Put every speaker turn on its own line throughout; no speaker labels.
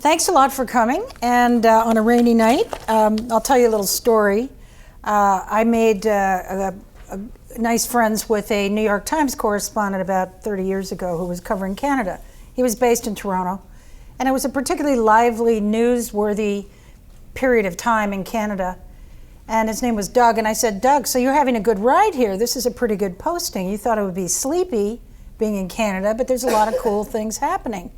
Thanks a lot for coming, and on a rainy night, I'll tell you a little story. I made nice friends with a New York Times correspondent about 30 years ago who was covering Canada. He was based in Toronto, and it was a particularly lively, newsworthy period of time in Canada. And his name was Doug, and I said, Doug, so you're having a good ride here. This is a pretty good posting. You thought it would be sleepy being in Canada, but there's a lot of cool things happening.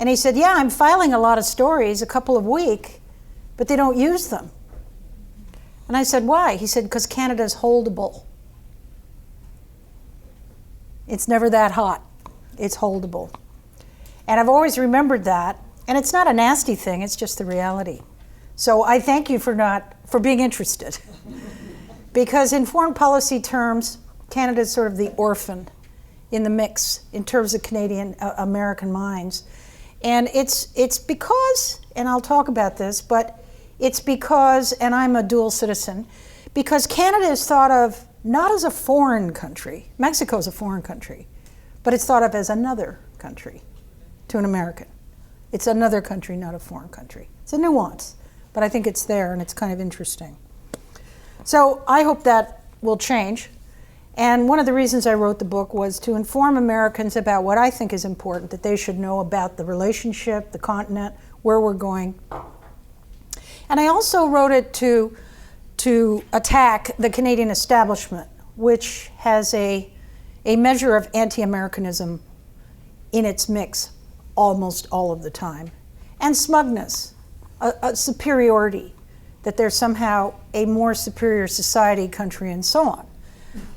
And he said, yeah, I'm filing a lot of stories, a couple a week, but they don't use them. And I said, why? He said, because Canada's holdable. It's never that hot. It's holdable. And I've always remembered that. And it's not a nasty thing, it's just the reality. So I thank you for being interested. Because in foreign policy terms, Canada's sort of the orphan in the mix in terms of Canadian American minds. And it's because, and I'll talk about this, but it's because, and I'm a dual citizen, because Canada is thought of not as a foreign country. Mexico's a foreign country, but it's thought of as another country to an American. It's another country, not a foreign country. It's a nuance, but I think it's there and it's kind of interesting. So I hope that will change. And one of the reasons I wrote the book was to inform Americans about what I think is important, that they should know about the relationship, the continent, where we're going. And I also wrote it to attack the Canadian establishment, which has a measure of anti-Americanism in its mix almost all of the time. And smugness, a superiority, that there's somehow a more superior society, country, and so on,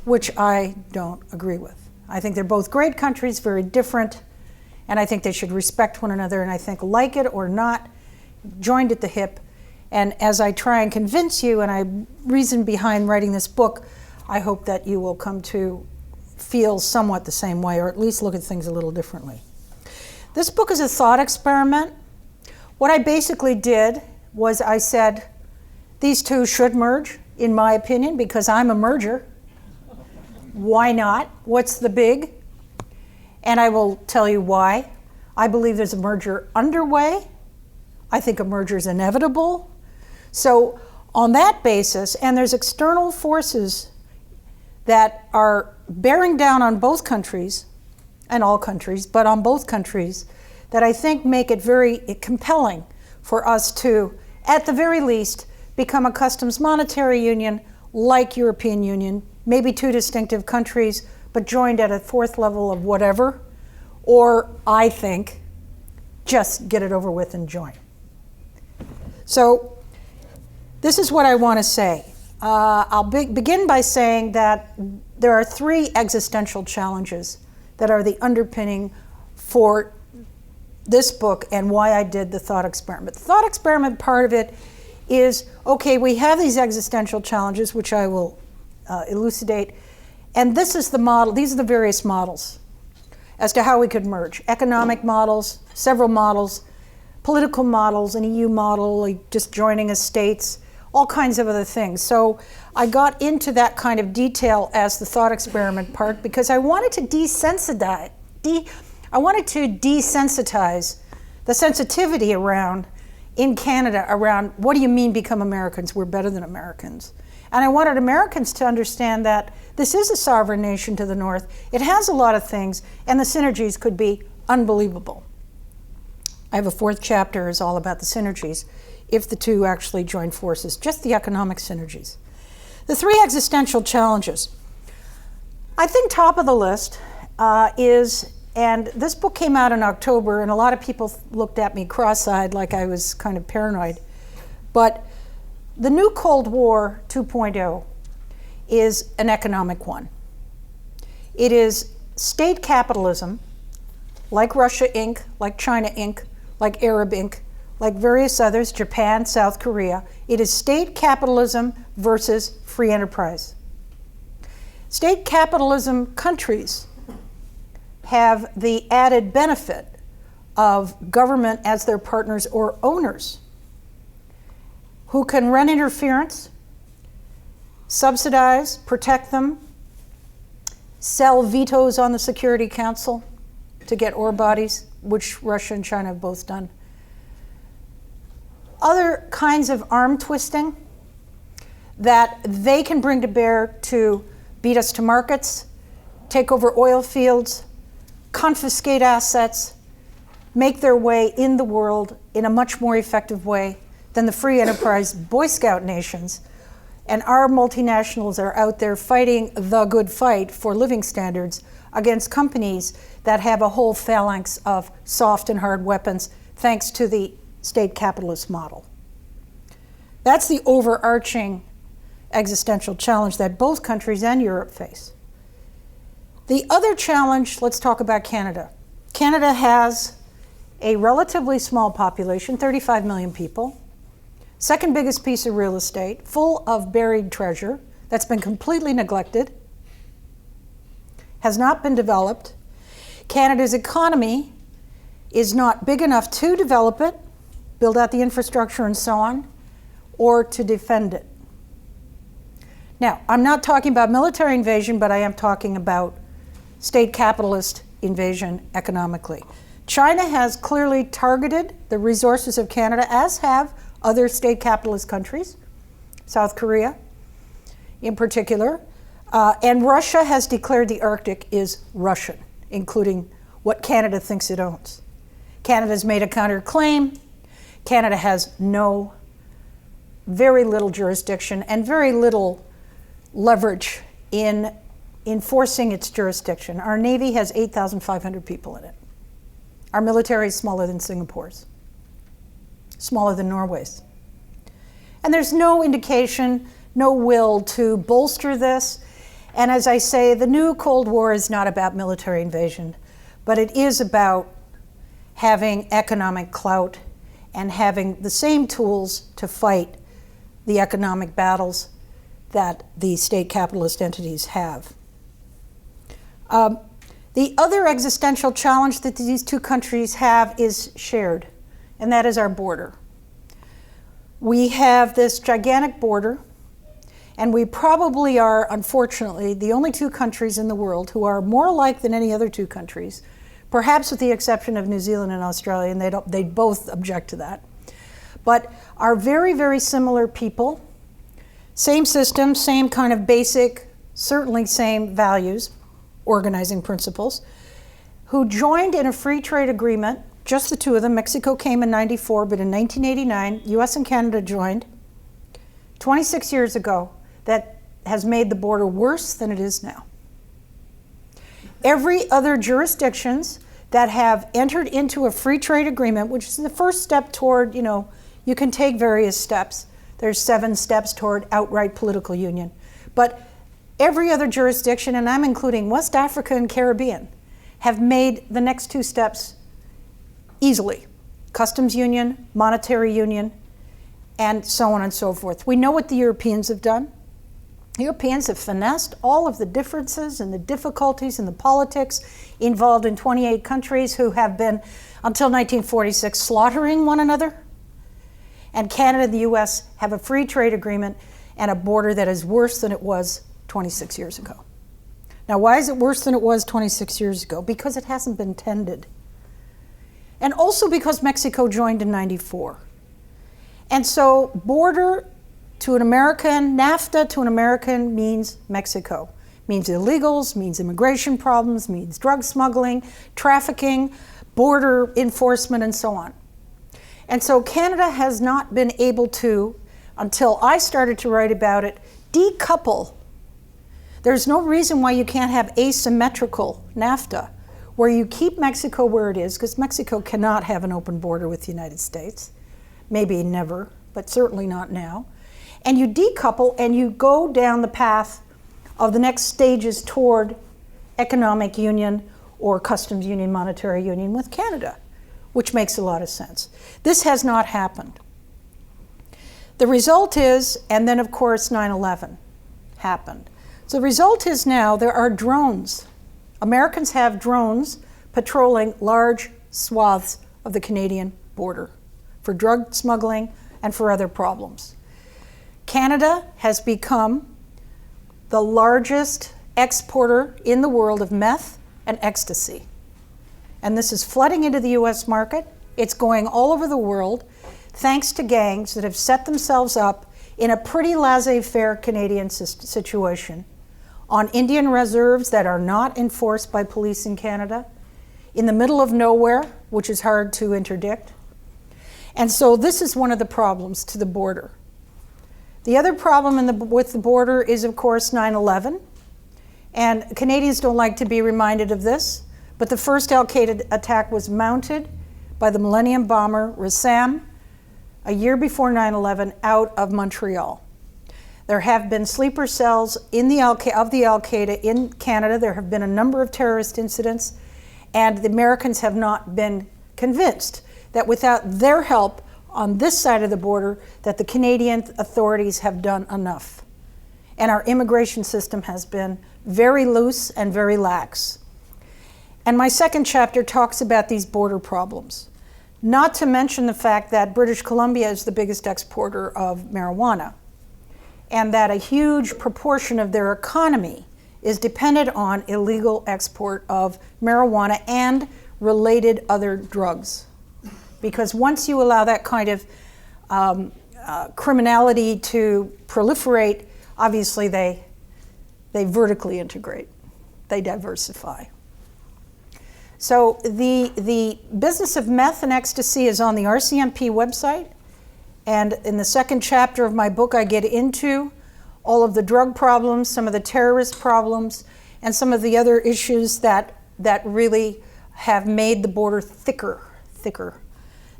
which I don't agree with. I think they're both great countries, very different, and I think they should respect one another, and I think, like it or not, joined at the hip. And as I try and convince you, and I reason behind writing this book, I hope that you will come to feel somewhat the same way, or at least look at things a little differently. This book is a thought experiment. What I basically did was I said, these two should merge, in my opinion, because I'm a merger. Why not? What's the big? And I will tell you why. I believe there's a merger underway. I think a merger is inevitable. So on that basis, and there's external forces that are bearing down on both countries, and all countries, but on both countries, that I think make it very compelling for us to, at the very least, become a customs monetary union like European Union, maybe two distinctive countries, but joined at a fourth level of whatever, or I think, just get it over with and join. So this is what I want to say. I'll begin by saying that there are three existential challenges that are the underpinning for this book and why I did the thought experiment. The thought experiment part of it is, okay, we have these existential challenges, which I will elucidate, and this is the model, these are the various models as to how we could merge. Economic models, several models, political models, an EU model, like just joining as states, all kinds of other things. So I got into that kind of detail as the thought experiment part because I wanted to desensitize the sensitivity around, in Canada, around what do you mean become Americans? We're better than Americans. And I wanted Americans to understand that this is a sovereign nation to the north. It has a lot of things, and the synergies could be unbelievable. I have a fourth chapter is all about the synergies if the two actually join forces, just the economic synergies. The three existential challenges. I think top of the list is, and this book came out in October, and a lot of people looked at me cross-eyed like I was kind of paranoid, but the new Cold War 2.0 is an economic one. It is state capitalism, like Russia Inc., like China Inc., like Arab Inc., like various others, Japan, South Korea. It is state capitalism versus free enterprise. State capitalism countries have the added benefit of government as their partners or owners who can run interference, subsidize, protect them, sell vetoes on the Security Council to get ore bodies, which Russia and China have both done. other kinds of arm twisting that they can bring to bear to beat us to markets, take over oil fields, confiscate assets, make their way in the world in a much more effective way than the free enterprise Boy Scout nations. And our multinationals are out there fighting the good fight for living standards against companies that have a whole phalanx of soft and hard weapons thanks to the state capitalist model. That's the overarching existential challenge that both countries and Europe face. The other challenge, let's talk about Canada. Canada has a relatively small population, 35 million people, second biggest piece of real estate, full of buried treasure that's been completely neglected, has not been developed. Canada's economy is not big enough to develop it, build out the infrastructure and so on, or to defend it. Now, I'm not talking about military invasion, but I am talking about state capitalist invasion economically. China has clearly targeted the resources of Canada, as have other state capitalist countries, South Korea in particular, and Russia has declared the Arctic is Russian, including what Canada thinks it owns. Canada's made a counterclaim. Canada has very little jurisdiction and very little leverage in enforcing its jurisdiction. Our Navy has 8,500 people in it. Our military is smaller than Singapore's, smaller than Norway's. And there's no indication, no will to bolster this. And as I say, the new Cold War is not about military invasion, but it is about having economic clout and having the same tools to fight the economic battles that the state capitalist entities have. The other existential challenge that these two countries have is shared, and that is our border. We have this gigantic border, and we probably are, unfortunately, the only two countries in the world who are more alike than any other two countries, perhaps with the exception of New Zealand and Australia, and they both object to that, but are very, very similar people, same system, same kind of basic, certainly same values, organizing principles, who joined in a free trade agreement, just the two of them. Mexico came in 94, but in 1989, US and Canada joined 26 years ago. That has made the border worse than it is now. Every other jurisdictions that have entered into a free trade agreement, which is the first step toward, you can take various steps. There's 7 steps toward outright political union. But every other jurisdiction, and I'm including West Africa and Caribbean, have made the next 2 steps easily. Customs union, monetary union, and so on and so forth. We know what the Europeans have done. Europeans have finessed all of the differences and the difficulties and the politics involved in 28 countries who have been, until 1946, slaughtering one another. And Canada and the US have a free trade agreement and a border that is worse than it was 26 years ago. Now, why is it worse than it was 26 years ago? Because it hasn't been tended. And also because Mexico joined in 94. And so border to an American, NAFTA to an American means Mexico. Means illegals, means immigration problems, means drug smuggling, trafficking, border enforcement, and so on. And so Canada has not been able to, until I started to write about it, decouple. There's no reason why you can't have asymmetrical NAFTA, where you keep Mexico where it is, because Mexico cannot have an open border with the United States. Maybe never, but certainly not now. And you decouple and you go down the path of the next stages toward economic union or customs union, monetary union with Canada, which makes a lot of sense. This has not happened. The result is, and then of course 9/11 happened. So the result is now there are drones. Americans have drones patrolling large swaths of the Canadian border for drug smuggling and for other problems. Canada has become the largest exporter in the world of meth and ecstasy. And this is flooding into the US market. It's going all over the world. thanks to gangs that have set themselves up in a pretty laissez-faire Canadian situation on Indian reserves that are not enforced by police in Canada, in the middle of nowhere, which is hard to interdict. And so this is one of the problems to the border. The other problem with the border is, of course, 9/11. And Canadians don't like to be reminded of this, but the first Al-Qaeda attack was mounted by the Millennium Bomber Rassam a year before 9/11 out of Montreal. There have been sleeper cells of the Al-Qaeda in Canada. There have been a number of terrorist incidents, and the Americans have not been convinced that without their help on this side of the border, that the Canadian authorities have done enough. And our immigration system has been very loose and very lax. And my second chapter talks about these border problems, not to mention the fact that British Columbia is the biggest exporter of marijuana, and that a huge proportion of their economy is dependent on illegal export of marijuana and related other drugs. Because once you allow that kind of criminality to proliferate, obviously they vertically integrate, they diversify. So the business of meth and ecstasy is on the RCMP website. And in the second chapter of my book, I get into all of the drug problems, some of the terrorist problems, and some of the other issues that really have made the border thicker.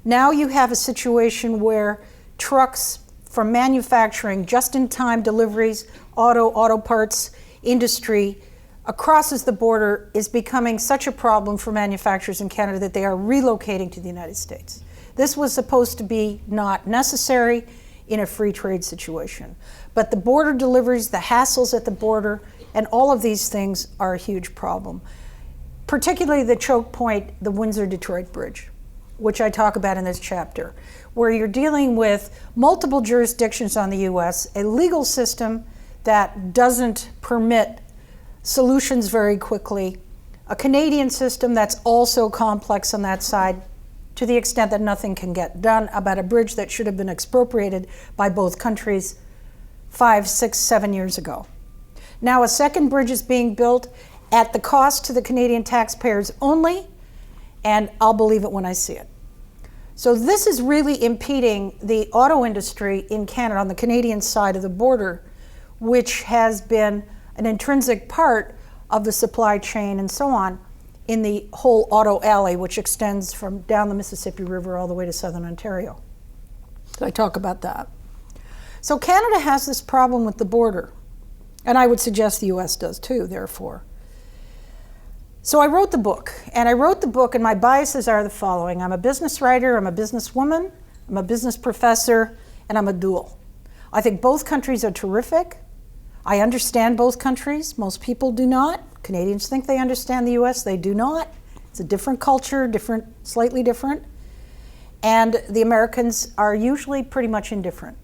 Now you have a situation where trucks from manufacturing, just-in-time deliveries, auto parts industry crosses the border is becoming such a problem for manufacturers in Canada that they are relocating to the United States. This was supposed to be not necessary in a free trade situation. But the border deliveries, the hassles at the border, and all of these things are a huge problem. Particularly the choke point, the Windsor-Detroit Bridge, which I talk about in this chapter, where you're dealing with multiple jurisdictions on the US, a legal system that doesn't permit solutions very quickly, a Canadian system that's also complex on that side, to the extent that nothing can get done about a bridge that should have been expropriated by both countries 5, 6, 7 years ago. Now a second bridge is being built at the cost to the Canadian taxpayers only, and I'll believe it when I see it. So this is really impeding the auto industry in Canada on the Canadian side of the border, which has been an intrinsic part of the supply chain and so on in the whole auto alley, which extends from down the Mississippi River all the way to southern Ontario. So I talk about that. So Canada has this problem with the border, and I would suggest the US does too, therefore. So I wrote the book, and my biases are the following. I'm a business writer, I'm a businesswoman, I'm a business professor, and I'm a dual. I think both countries are terrific. I understand both countries. Most people do not. Canadians think they understand the US, they do not. It's a different culture, slightly different. And the Americans are usually pretty much indifferent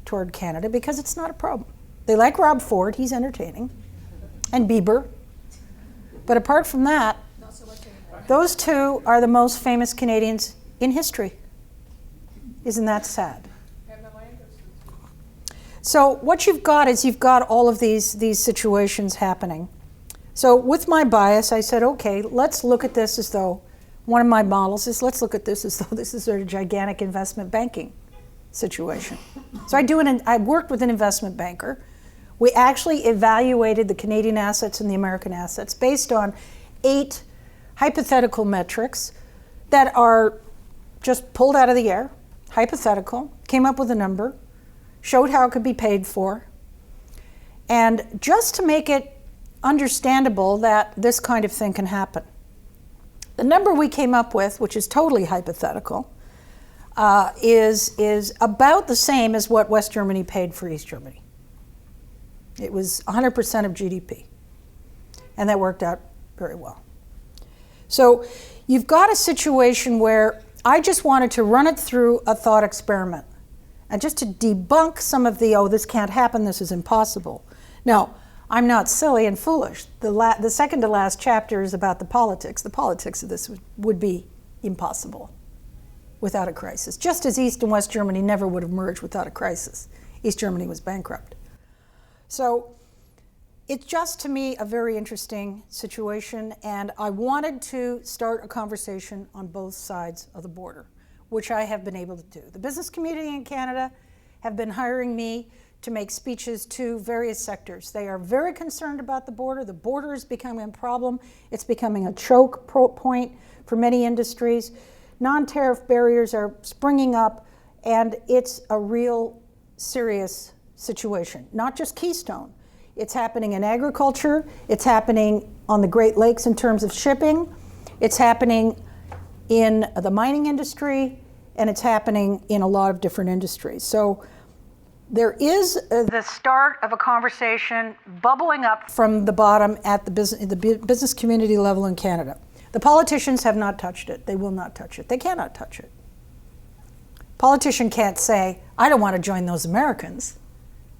toward Canada because it's not a problem. They like Rob Ford, he's entertaining, and Bieber. But apart from that, those two are the most famous Canadians in history. Isn't that sad? So what you've got is you've got all of these situations happening. So with my bias, I said, okay, let's look at this as though, one of my models is let's look at this as though this is a gigantic investment banking situation. So I worked with an investment banker. We actually evaluated the Canadian assets and the American assets based on 8 hypothetical metrics that are just pulled out of the air, hypothetical, came up with a number, showed how it could be paid for, and just to make it understandable that this kind of thing can happen. The number we came up with, which is totally hypothetical, is about the same as what West Germany paid for East Germany. It was 100% of GDP, and that worked out very well. So you've got a situation where I just wanted to run it through a thought experiment, and just to debunk some of the, oh, this can't happen, this is impossible. Now, I'm not silly and foolish. The second to last chapter is about the politics. The politics of this would be impossible. without a crisis, just as East and West Germany never would have merged without a crisis. East Germany was bankrupt. So it's just, to me, a very interesting situation, and I wanted to start a conversation on both sides of the border, which I have been able to do. The business community in Canada have been hiring me to make speeches to various sectors. They are very concerned about the border. The border is becoming a problem. It's becoming a choke point for many industries. Non-tariff barriers are springing up, and it's a real serious situation. Not just Keystone. It's happening in agriculture. It's happening on the Great Lakes in terms of shipping. It's happening in the mining industry, and it's happening in a lot of different industries. So there is the start of a conversation bubbling up from the bottom at the business community level in Canada. The politicians have not touched it. They will not touch it. They cannot touch it. Politician can't say, I don't want to join those Americans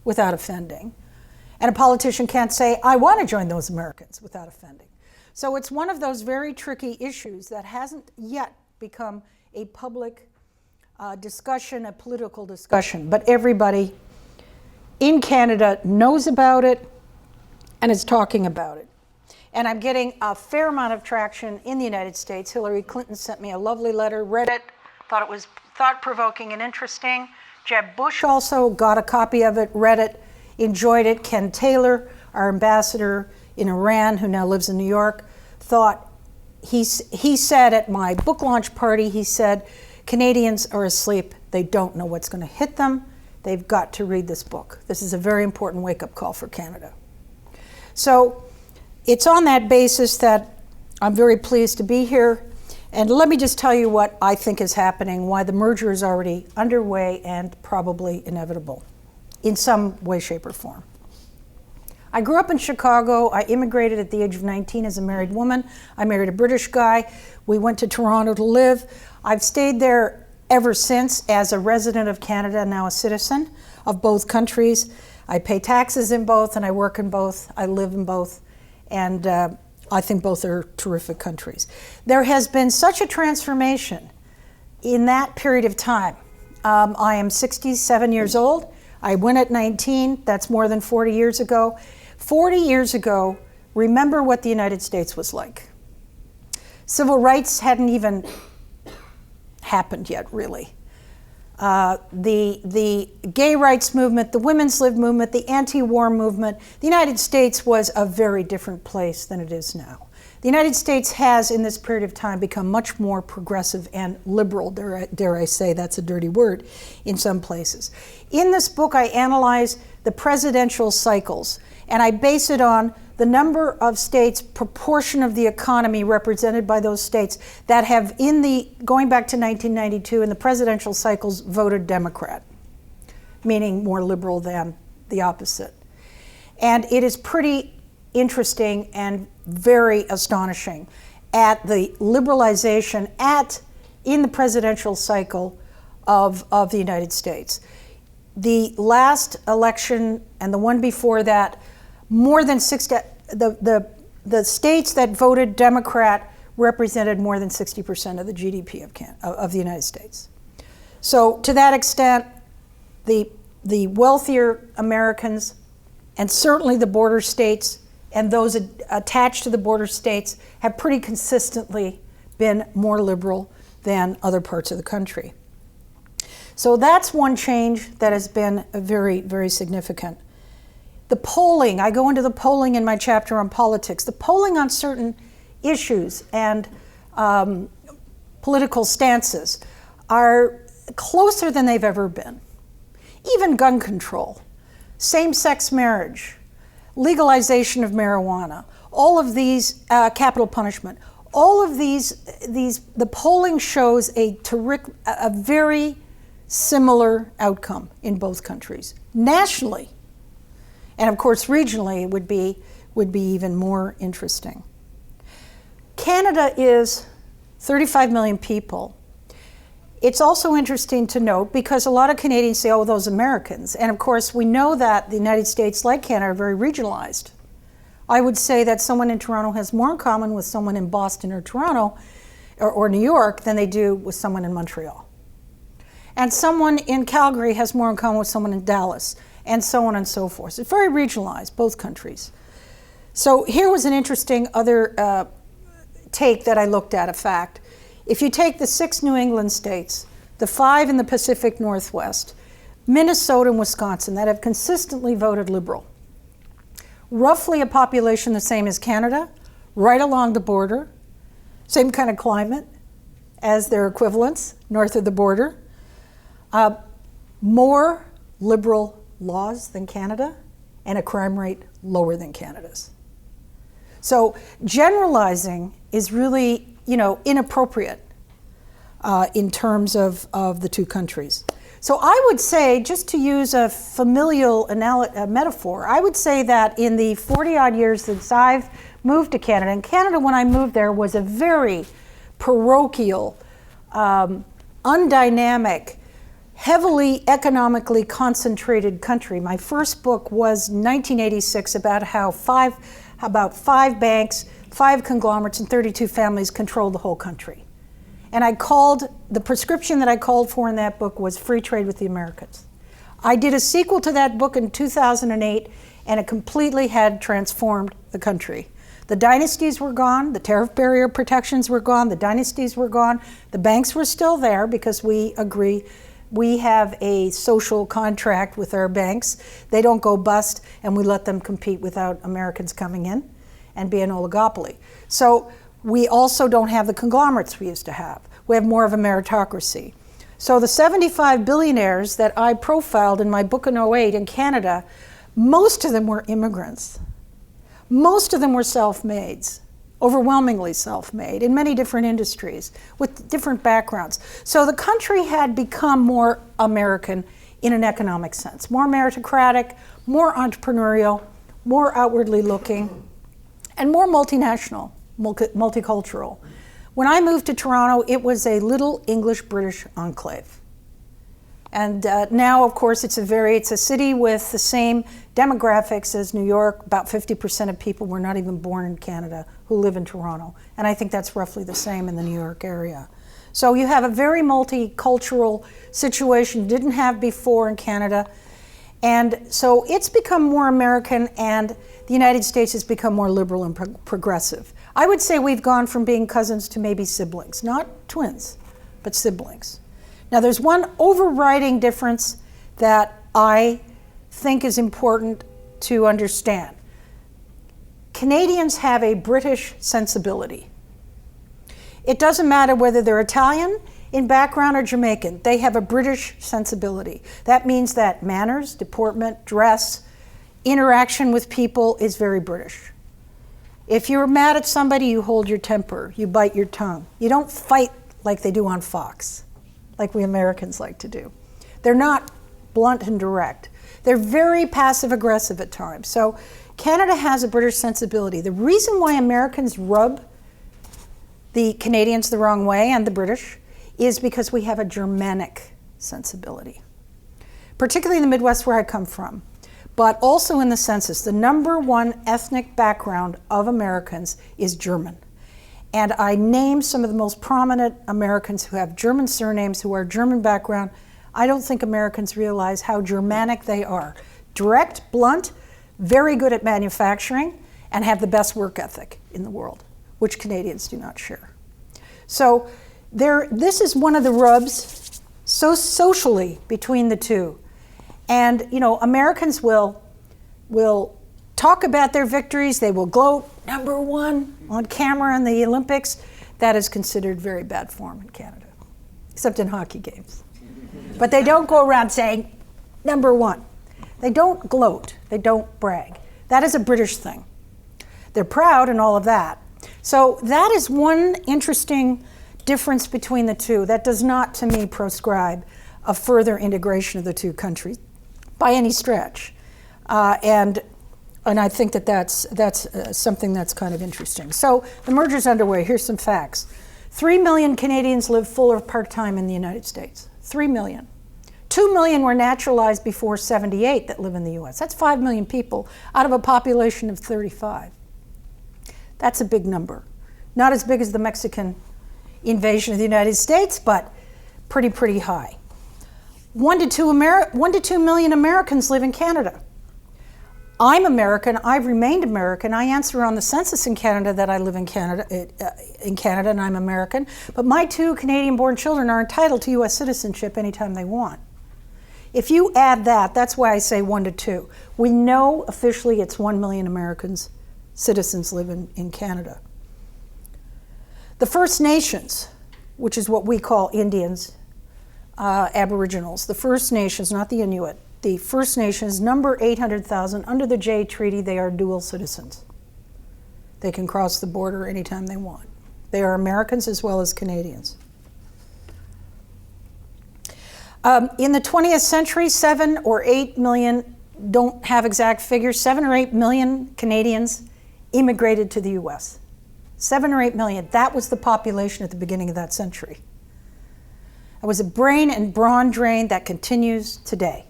without offending. And a politician can't say, I want to join those Americans without offending. So it's one of those very tricky issues that hasn't yet become a public discussion, a political discussion, but everybody in Canada knows about it and is talking about it. And I'm getting a fair amount of traction in the United States. Hillary Clinton sent me a lovely letter, read it, thought it was thought-provoking and interesting. Jeb Bush also got a copy of it, read it, enjoyed it. Ken Taylor, our ambassador in Iran, who now lives in New York, thought, he said at my book launch party, he said, Canadians are asleep. They don't know what's going to hit them. They've got to read this book. This is a very important wake-up call for Canada. So it's on that basis that I'm very pleased to be here. And let me just tell you what I think is happening, why the merger is already underway and probably inevitable in some way, shape, or form. I grew up in Chicago. I immigrated at the age of 19 as a married woman. I married a British guy. We went to Toronto to live. I've stayed there ever since as a resident of Canada, now a citizen of both countries. I pay taxes in both, and I work in both. I live in both, and I think both are terrific countries. There has been such a transformation in that period of time. I am 67 years old. I went at 19. That's more than 40 years ago. 40 years ago, remember what the United States was like. Civil rights hadn't even happened yet, really. The gay rights movement, the women's lib movement, the anti-war movement, the United States was a very different place than it is now. The United States has, in this period of time, become much more progressive and liberal, dare I say, that's a dirty word, in some places. In this book, I analyze the presidential cycles, and I base it on the number of states, proportion of the economy represented by those states that have, going back to 1992, in the presidential cycles, voted Democrat, meaning more liberal than the opposite. And it is pretty interesting and very astonishing at the liberalization in the presidential cycle of the United States. The last election and the one before that, more than 60, the states that voted Democrat represented more than 60% of the GDP of the United States. So to that extent, the wealthier Americans, and certainly the border states and those attached to the border states, have pretty consistently been more liberal than other parts of the country. So that's one change that has been very, very significant. The polling, I go into the polling in my chapter on politics. The polling on certain issues and political stances are closer than they've ever been. Even gun control, same-sex marriage, legalization of marijuana, all of these, capital punishment, all of these, the polling shows a very similar outcome in both countries. Nationally, and of course regionally, it would be even more interesting. Canada is 35 million people. It's also interesting to note, because a lot of Canadians say, oh, those Americans. And of course, we know that the United States, like Canada, are very regionalized. I would say that someone in Toronto has more in common with someone in Boston or Toronto or New York than they do with someone in Montreal. and someone in Calgary has more in common with someone in Dallas, and so on and so forth. It's very regionalized, both countries. So here was an interesting other take that I looked at, a fact. If you take the 6 New England states, the 5 in the Pacific Northwest, Minnesota and Wisconsin that have consistently voted Liberal, roughly a population the same as Canada, right along the border, same kind of climate as their equivalents north of the border, more liberal laws than Canada, and a crime rate lower than Canada's. So generalizing is really, inappropriate in terms of the two countries. So I would say, just to use a familial metaphor, I would say that in the 40-odd years since I've moved to Canada, and Canada when I moved there was a very parochial, undynamic, heavily economically concentrated country. My first book was 1986 about how about 5 banks, 5 conglomerates, and 32 families controlled the whole country. And the prescription that I called for in that book was free trade with the Americans. I did a sequel to that book in 2008, and it completely had transformed the country. The dynasties were gone, the tariff barrier protections were gone, the dynasties were gone, the banks were still there because we agree we have a social contract with our banks. They don't go bust, and we let them compete without Americans coming in and be an oligopoly. So we also don't have the conglomerates we used to have. We have more of a meritocracy. So the 75 billionaires that I profiled in my book in 2008 in Canada, most of them were immigrants. Most of them were self-mades, overwhelmingly self-made in many different industries with different backgrounds. So the country had become more American in an economic sense, more meritocratic, more entrepreneurial, more outwardly looking, and more multinational, multicultural. When I moved to Toronto, it was a little English-British enclave. And now, of course, it's a city with the same demographics as New York. About 50% of people were not even born in Canada who live in Toronto. And I think that's roughly the same in the New York area. So you have a very multicultural situation, didn't have before in Canada. And so it's become more American, and the United States has become more liberal and progressive. I would say we've gone from being cousins to maybe siblings, not twins, but siblings. Now, there's one overriding difference that I think is important to understand. Canadians have a British sensibility. It doesn't matter whether they're Italian in background or Jamaican. They have a British sensibility. That means that manners, deportment, dress, interaction with people is very British. If you're mad at somebody, you hold your temper, you bite your tongue. You don't fight like they do on Fox, like we Americans like to do. They're not blunt and direct. They're very passive-aggressive at times. So Canada has a British sensibility. The reason why Americans rub the Canadians the wrong way, and the British, is because we have a Germanic sensibility, particularly in the Midwest where I come from, but also in the census. The number one ethnic background of Americans is German. And I named some of the most prominent Americans who have German surnames, who are German background. I don't think Americans realize how Germanic they are. Direct, blunt, very good at manufacturing, and have the best work ethic in the world, which Canadians do not share. So this is one of the rubs socially between the two. And Americans will talk about their victories. They will gloat, number one on camera in the Olympics. That is considered very bad form in Canada, except in hockey games. But they don't go around saying, number one. They don't gloat. They don't brag. That is a British thing. They're proud and all of that. So that is one interesting difference between the two. That does not, to me, proscribe a further integration of the two countries by any stretch. And I think that's something that's kind of interesting. So the merger's underway. Here's some facts. 3 million Canadians live full or part-time in the United States. 3 million. 2 million were naturalized before '78 that live in the US. That's 5 million people out of a population of 35. That's a big number. Not as big as the Mexican invasion of the United States, but pretty high. 1 to 2 million Americans live in Canada. I'm American. I've remained American. I answer on the census in Canada that I live in Canada, and I'm American. But my 2 Canadian-born children are entitled to U.S. citizenship anytime they want. If you add that, that's why I say 1 to 2. We know officially it's 1 million Americans, citizens live in Canada. The First Nations, which is what we call Indians, Aboriginals, the First Nations, not the Inuit, the First Nations number 800,000. Under the Jay Treaty, they are dual citizens. They can cross the border anytime they want. They are Americans as well as Canadians. In the 20th century, 7 or 8 million, don't have exact figures, 7 or 8 million Canadians immigrated to the US. 7 or 8 million, that was the population at the beginning of that century. It was a brain and brawn drain that continues today.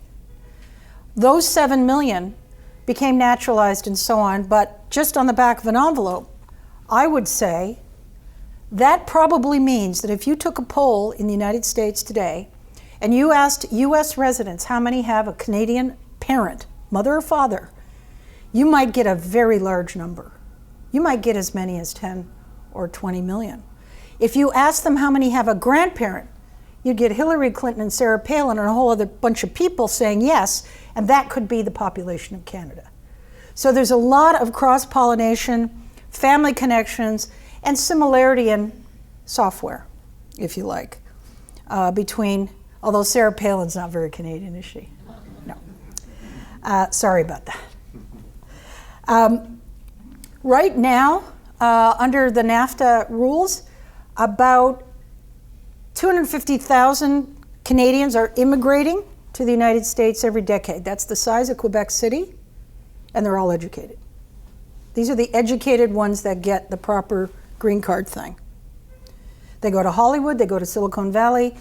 Those 7 million became naturalized and so on, but just on the back of an envelope, I would say that probably means that if you took a poll in the United States today and you asked US residents how many have a Canadian parent, mother or father, you might get a very large number. You might get as many as 10 or 20 million. If you ask them how many have a grandparent, you'd get Hillary Clinton and Sarah Palin and a whole other bunch of people saying yes, and that could be the population of Canada. So there's a lot of cross-pollination, family connections, and similarity in software, if you like, between, although Sarah Palin's not very Canadian, is she? No. Sorry about that. Right now, under the NAFTA rules, about 250,000 Canadians are immigrating to the United States every decade. That's the size of Quebec City, and they're all educated. These are the educated ones that get the proper green card thing. They go to Hollywood, they go to Silicon Valley.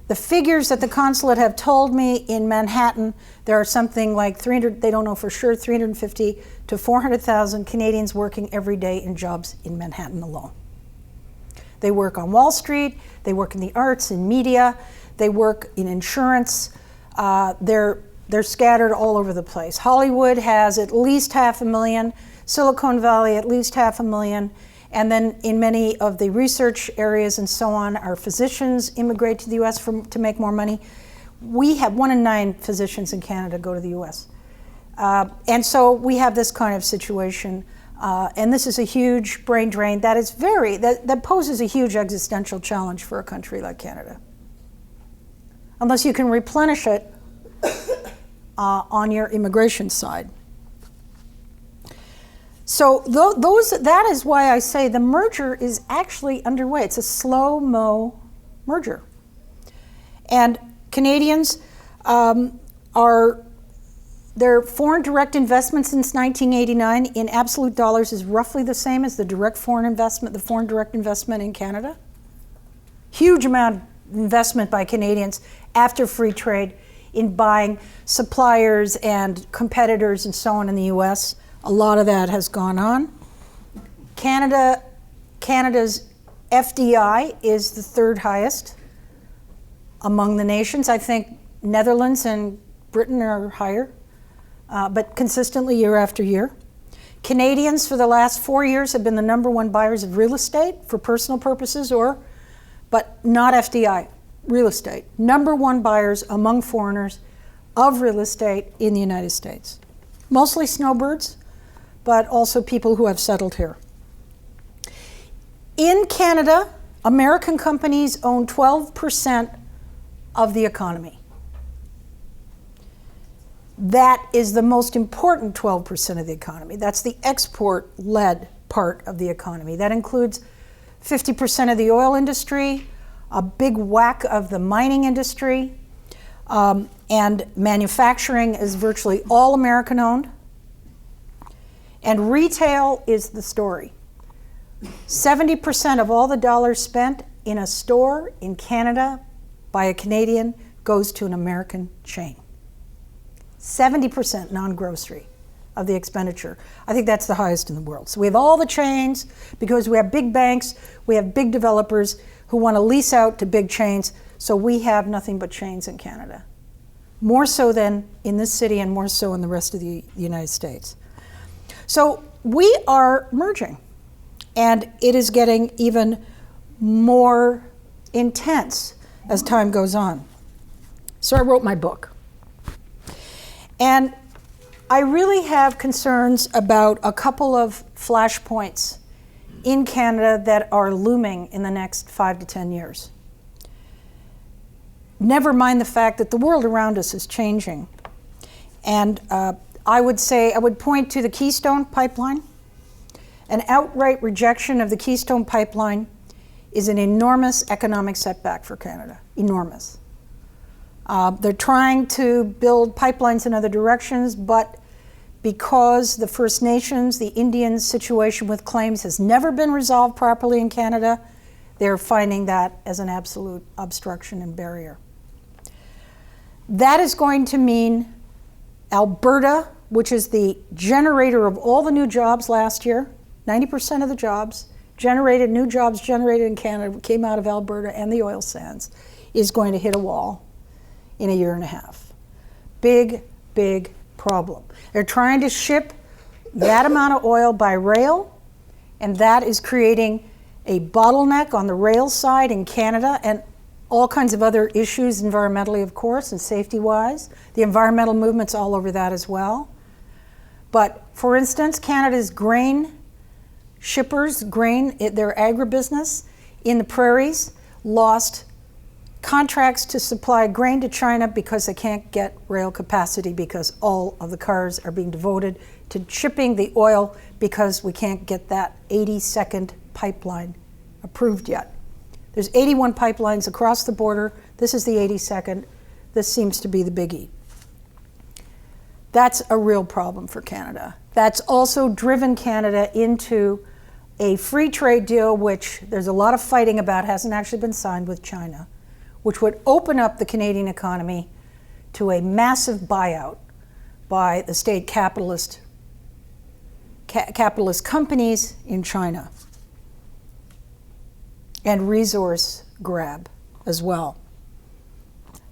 The figures that the consulate have told me in Manhattan, there are something like 300, they don't know for sure, 350 to 400,000 Canadians working every day in jobs in Manhattan alone. They work on Wall Street, they work in the arts and media, they work in insurance. They're scattered all over the place. Hollywood has at least 500,000, Silicon Valley at least 500,000, and then in many of the research areas and so on, our physicians immigrate to the US to make more money. We have 1 in 9 physicians in Canada go to the US. And so we have this kind of situation. And this is a huge brain drain that poses a huge existential challenge for a country like Canada. Unless you can replenish it on your immigration side. So that is why I say the merger is actually underway. It's a slow-mo merger. And Canadians their foreign direct investment since 1989 in absolute dollars is roughly the same as the foreign direct investment in Canada. Huge amount of investment by Canadians after free trade in buying suppliers and competitors and so on in the US. A lot of that has gone on. Canada's FDI is the 3rd highest among the nations. I think Netherlands and Britain are higher. But consistently year after year. Canadians for the last 4 years have been the #1 buyers of real estate for personal purposes but not FDI, real estate. #1 buyers among foreigners of real estate in the United States. Mostly snowbirds, but also people who have settled here. In Canada, American companies own 12% of the economy. That is the most important 12% of the economy. That's the export-led part of the economy. That includes 50% of the oil industry, a big whack of the mining industry, and manufacturing is virtually all American-owned. And retail is the story. 70% of all the dollars spent in a store in Canada by a Canadian goes to an American chain. 70% non-grocery of the expenditure. I think that's the highest in the world. So we have all the chains because we have big banks, we have big developers who want to lease out to big chains, so we have nothing but chains in Canada. more so than in this city and more so in the rest of the United States. So we are merging, and it is getting even more intense as time goes on. So I wrote my book. And I really have concerns about a couple of flashpoints in Canada that are looming in the next 5 to 10 years. Never mind the fact that the world around us is changing. And I would point to the Keystone Pipeline. An outright rejection of the Keystone Pipeline is an enormous economic setback for Canada, enormous. They're trying to build pipelines in other directions, but because the First Nations, the Indians' situation with claims has never been resolved properly in Canada, they're finding that as an absolute obstruction and barrier. That is going to mean Alberta, which is the generator of all the new jobs last year, 90% of the jobs generated, new jobs generated in Canada came out of Alberta and the oil sands, is going to hit a wall in a year and a half. Big, big problem. They're trying to ship that amount of oil by rail, and that is creating a bottleneck on the rail side in Canada and all kinds of other issues environmentally, of course, and safety-wise. The environmental movement's all over that as well. But for instance, Canada's grain shippers, their agribusiness in the prairies, lost contracts to supply grain to China because they can't get rail capacity because all of the cars are being devoted to shipping the oil because we can't get that 82nd pipeline approved yet. There's 81 pipelines across the border. This is the 82nd. This seems to be the biggie. That's a real problem for Canada. That's also driven Canada into a free trade deal, which there's a lot of fighting about, hasn't actually been signed with China, which would open up the Canadian economy to a massive buyout by the state capitalist companies in China, and resource grab as well.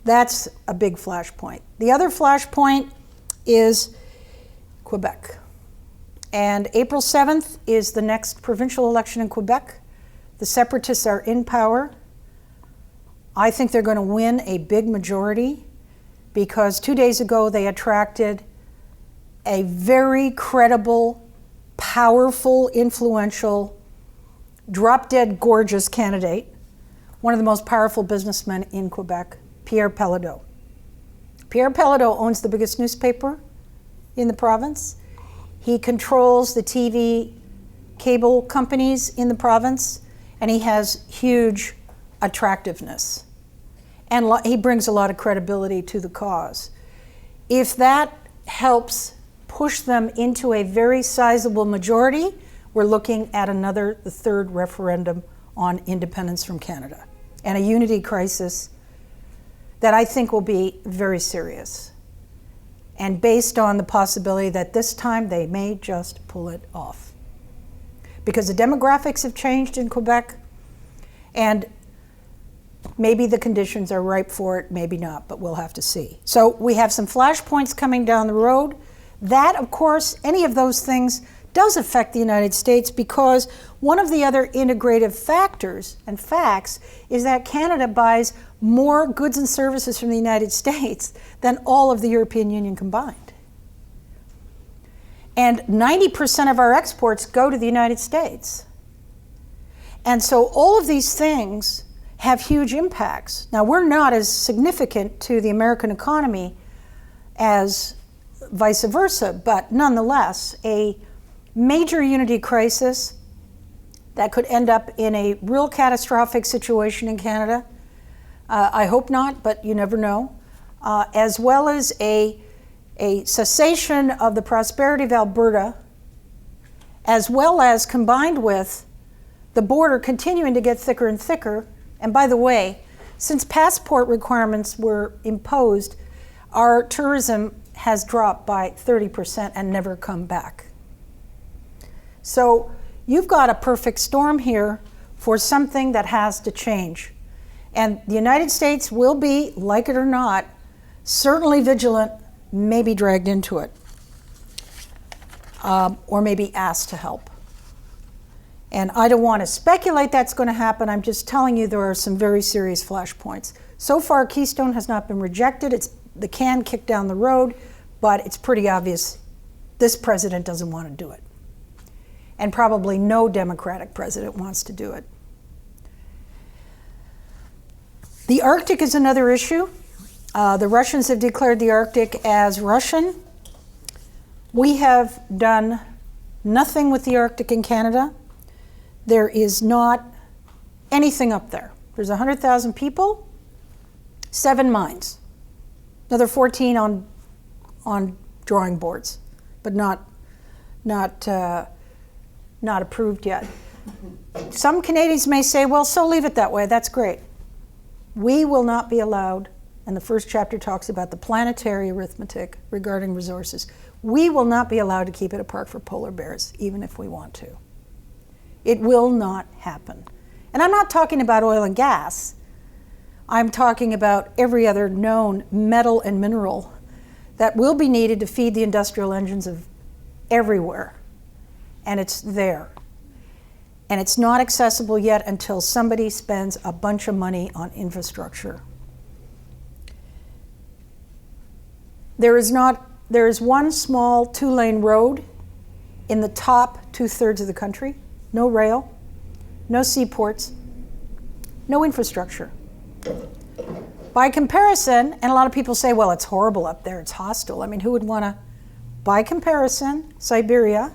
That's a big flashpoint. The other flashpoint is Quebec. And April 7th is the next provincial election in Quebec. The separatists are in power. I think they're going to win a big majority because 2 days ago they attracted a very credible, powerful, influential, drop-dead gorgeous candidate, one of the most powerful businessmen in Quebec, Pierre Péladeau. Pierre Péladeau owns the biggest newspaper in the province. He controls the TV cable companies in the province, and he has huge attractiveness. And he brings a lot of credibility to the cause. If that helps push them into a very sizable majority, we're looking at the third referendum on independence from Canada, and a unity crisis that I think will be very serious, and based on the possibility that this time they may just pull it off. Because the demographics have changed in Quebec, and maybe the conditions are ripe for it, maybe not, but we'll have to see. So we have some flashpoints coming down the road. That, of course, any of those things does affect the United States, because one of the other integrative factors and facts is that Canada buys more goods and services from the United States than all of the European Union combined. And 90% of our exports go to the United States. And so all of these things have huge impacts. Now, we're not as significant to the American economy as vice versa, but nonetheless, a major unity crisis that could end up in a real catastrophic situation in Canada. I hope not, but you never know. As well as a cessation of the prosperity of Alberta, as well as combined with the border continuing to get thicker and thicker. And by the way, since passport requirements were imposed, our tourism has dropped by 30% and never come back. So you've got a perfect storm here for something that has to change. And the United States will be, like it or not, certainly vigilant, may be dragged into it, or may be asked to help. And I don't want to speculate that's going to happen. I'm just telling you there are some very serious flashpoints. So far, Keystone has not been rejected. It's the can kicked down the road, but it's pretty obvious this president doesn't want to do it. And probably no Democratic president wants to do it. The Arctic is another issue. The Russians have declared the Arctic as Russian. We have done nothing with the Arctic in Canada. There is not anything up there. There's 100,000 people, 7 mines, another 14 on drawing boards, but not approved yet. Some Canadians may say, well, so leave it that way, that's great. We will not be allowed, and the first chapter talks about the planetary arithmetic regarding resources. We will not be allowed to keep it a park for polar bears, even if we want to. It will not happen. And I'm not talking about oil and gas. I'm talking about every other known metal and mineral that will be needed to feed the industrial engines of everywhere. And it's there. And it's not accessible yet until somebody spends a bunch of money on infrastructure. There is one small 2-lane road in the top 2/3 of the country. No rail, no seaports, no infrastructure. By comparison, and a lot of people say, well, it's horrible up there, it's hostile. I mean, who would want to? By comparison, Siberia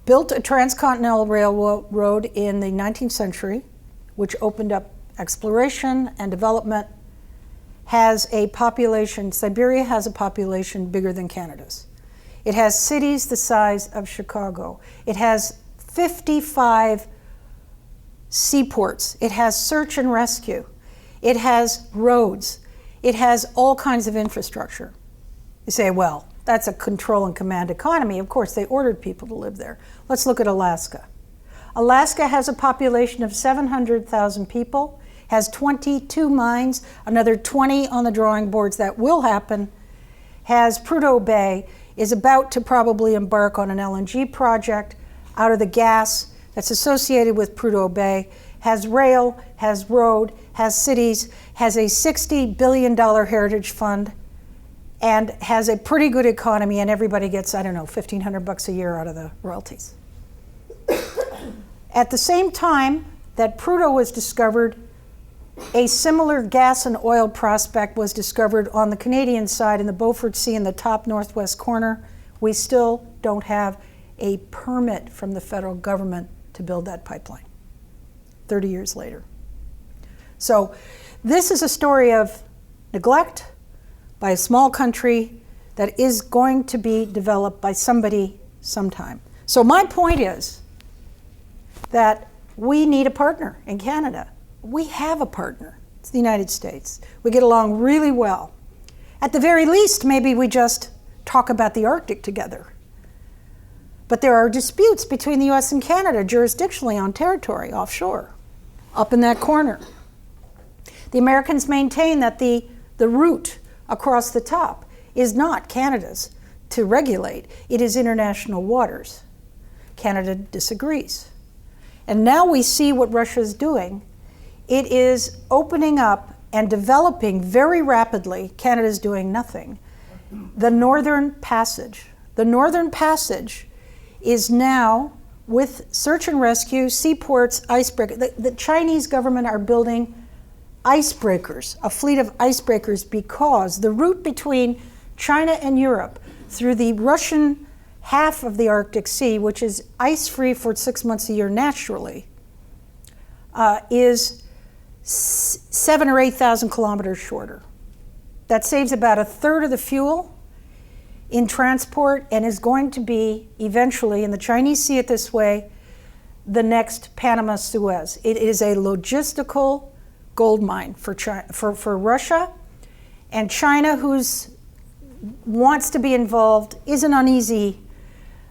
built a transcontinental railroad in the 19th century, which opened up exploration and development, has a population, Siberia has a population bigger than Canada's. It has cities the size of Chicago. It has 55 seaports. It has search and rescue. It has roads. It has all kinds of infrastructure. You say, well, that's a control and command economy. Of course, they ordered people to live there. Let's look at Alaska. Alaska has a population of 700,000 people, has 22 mines, another 20 on the drawing boards. That will happen. Has Prudhoe Bay, is about to probably embark on an LNG project out of the gas that's associated with Prudhoe Bay, has rail, has road, has cities, has a $60 billion heritage fund, and has a pretty good economy, and everybody gets, I don't know, $1,500 a year out of the royalties. At the same time that Prudhoe was discovered, a similar gas and oil prospect was discovered on the Canadian side in the Beaufort Sea in the top northwest corner. We still don't have a permit from the federal government to build that pipeline 30 years later. So this is a story of neglect by a small country that is going to be developed by somebody sometime. So my point is that we need a partner in Canada. We have a partner. It's the United States. We get along really well. At the very least, maybe we just talk about the Arctic together. But there are disputes between the US and Canada jurisdictionally on territory offshore, up in that corner. The Americans maintain that the route across the top is not Canada's to regulate. It is international waters. Canada disagrees. And now we see what Russia is doing. It is opening up and developing very rapidly. Canada's doing nothing. The Northern Passage. The Northern Passage is now, with search and rescue, seaports, icebreakers. The Chinese government are building icebreakers, a fleet of icebreakers, because the route between China and Europe through the Russian half of the Arctic Sea, which is ice-free for 6 months a year naturally, is 7,000 or 8,000 kilometers shorter. That saves about a third of the fuel in transport and is going to be eventually, and the Chinese see it this way, the next Panama Suez. It is a logistical gold mine for Russia, and China, who wants to be involved, is an uneasy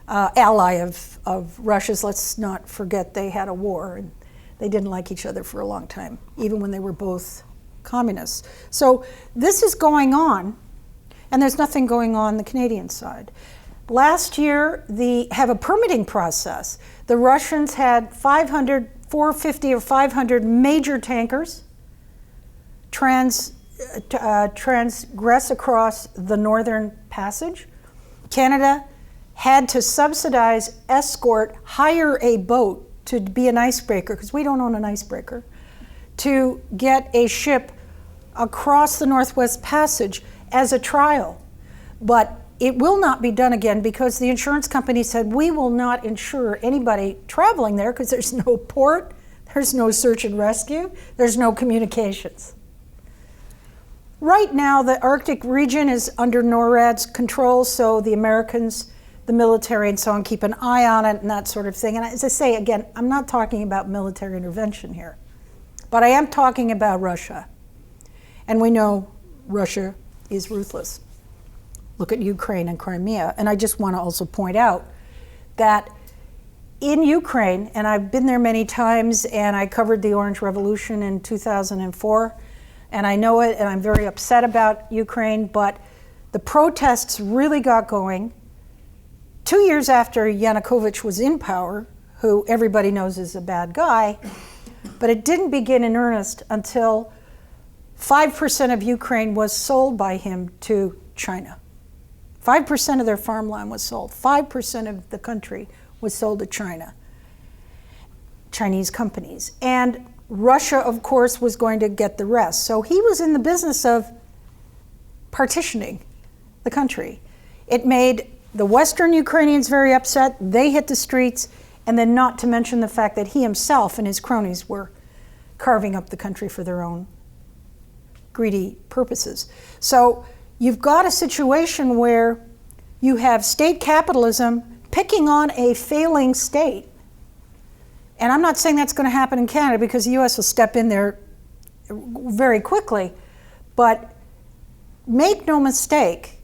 ally of Russia's. Let's not forget they had a war and they didn't like each other for a long time, even when they were both communists. So this is going on, and there's nothing going on the Canadian side. Last year, they have a permitting process. The Russians had 450 or 500 major tankers transgress across the Northern Passage. Canada had to subsidize, escort, hire a boat to be an icebreaker, because we don't own an icebreaker, to get a ship across the Northwest Passage as a trial. But it will not be done again because the insurance company said, we will not insure anybody traveling there because there's no port, there's no search and rescue, there's no communications. Right now, the Arctic region is under NORAD's control, so the Americans, the military and so on, keep an eye on it and that sort of thing. And as I say, again, I'm not talking about military intervention here, but I am talking about Russia. And we know Russia is ruthless. Look at Ukraine and Crimea. And I just want to also point out that in Ukraine, and I've been there many times, and I covered the Orange Revolution in 2004, and I know it, and I'm very upset about Ukraine, but the protests really got going 2 years after Yanukovych was in power, who everybody knows is a bad guy, but it didn't begin in earnest until 5% of Ukraine was sold by him to China. 5% of their farmland was sold. 5% of the country was sold to China, Chinese companies. And Russia, of course, was going to get the rest. So he was in the business of partitioning the country. It made the Western Ukrainians very upset. They hit the streets, and then not to mention the fact that he himself and his cronies were carving up the country for their own greedy purposes. So you've got a situation where you have state capitalism picking on a failing state. And I'm not saying that's going to happen in Canada because the US will step in there very quickly. But make no mistake,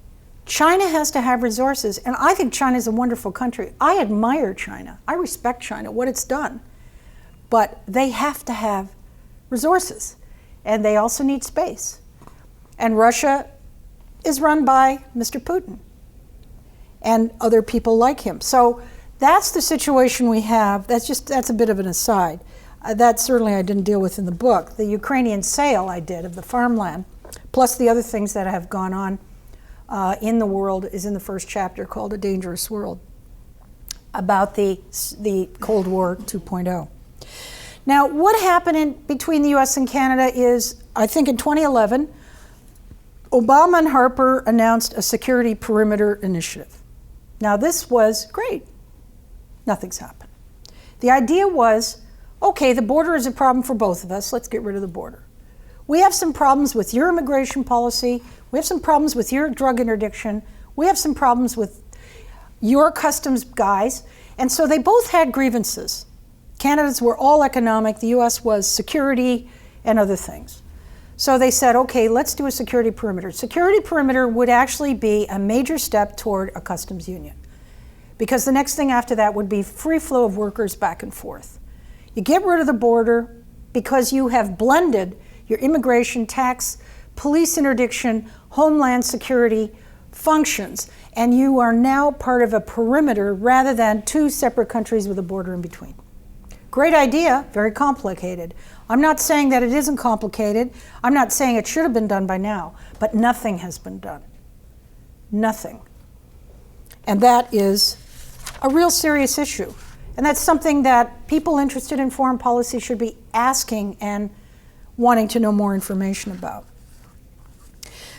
China has to have resources. And I think China is a wonderful country. I admire China. I respect China, what it's done. But they have to have resources. And they also need space. And Russia is run by Mr. Putin and other people like him. So that's the situation we have. That's a bit of an aside. That certainly I didn't deal with in the book. The Ukrainian sale I did of the farmland, plus the other things that have gone on in the world, is in the first chapter called A Dangerous World, about the Cold War 2.0. Now, what happened between the US and Canada is, I think in 2011, Obama and Harper announced a security perimeter initiative. Now, this was great. Nothing's happened. The idea was, okay, the border is a problem for both of us. Let's get rid of the border. We have some problems with your immigration policy. We have some problems with your drug interdiction. We have some problems with your customs guys. And so they both had grievances. Canada's were all economic. The US was security and other things. So they said, okay, let's do a security perimeter. Security perimeter would actually be a major step toward a customs union, because the next thing after that would be free flow of workers back and forth. You get rid of the border because you have blended your immigration, tax, police interdiction, homeland security functions, and you are now part of a perimeter rather than two separate countries with a border in between. Great idea, very complicated. I'm not saying that it isn't complicated. I'm not saying it should have been done by now, but nothing has been done. Nothing. And that is a real serious issue. And that's something that people interested in foreign policy should be asking and wanting to know more information about.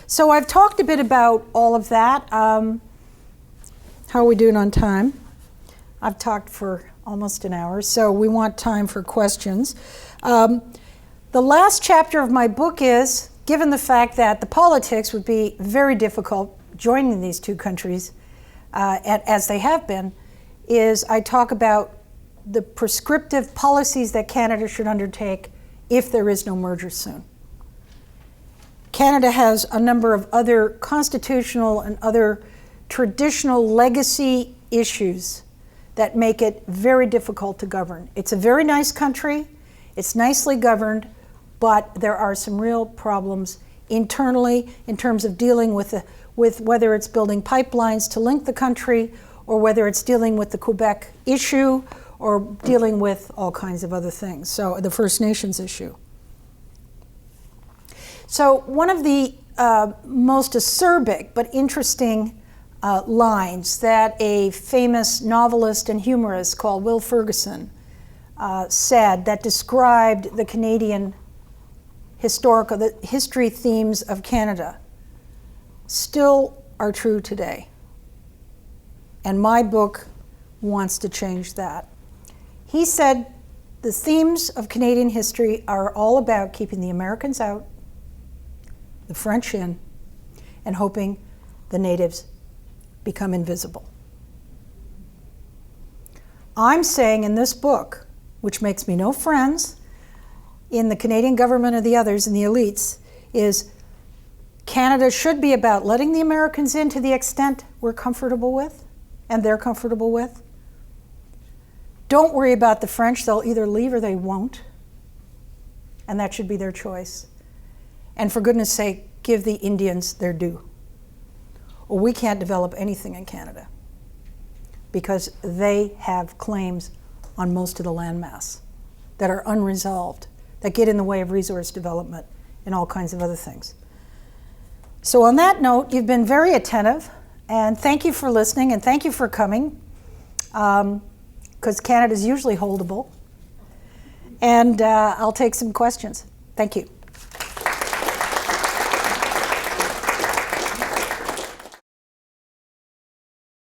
So I've talked a bit about all of that. How are we doing on time? I've talked for almost an hour, so we want time for questions. The last chapter of my book is, given the fact that the politics would be very difficult joining these two countries, as they have been, is I talk about the prescriptive policies that Canada should undertake if there is no merger soon. Canada has a number of other constitutional and other traditional legacy issues that make it very difficult to govern. It's a very nice country, it's nicely governed, but there are some real problems internally in terms of dealing with whether it's building pipelines to link the country, or whether it's dealing with the Quebec issue, or dealing with all kinds of other things. So the First Nations issue. So one of the most acerbic but interesting lines that a famous novelist and humorist called Will Ferguson said, that described the Canadian the history themes of Canada, still are true today. And my book wants to change that. He said the themes of Canadian history are all about keeping the Americans out, the French in, and hoping the natives become invisible. I'm saying in this book, which makes me no friends in the Canadian government or the others and the elites, is Canada should be about letting the Americans in to the extent we're comfortable with and they're comfortable with. Don't worry about the French. They'll either leave or they won't. And that should be their choice. And for goodness sake, give the Indians their due. Or we can't develop anything in Canada because they have claims on most of the landmass that are unresolved, that get in the way of resource development and all kinds of other things. So on that note, you've been very attentive, and thank you for listening, and thank you for coming, because Canada's usually holdable. And I'll take some questions. Thank you.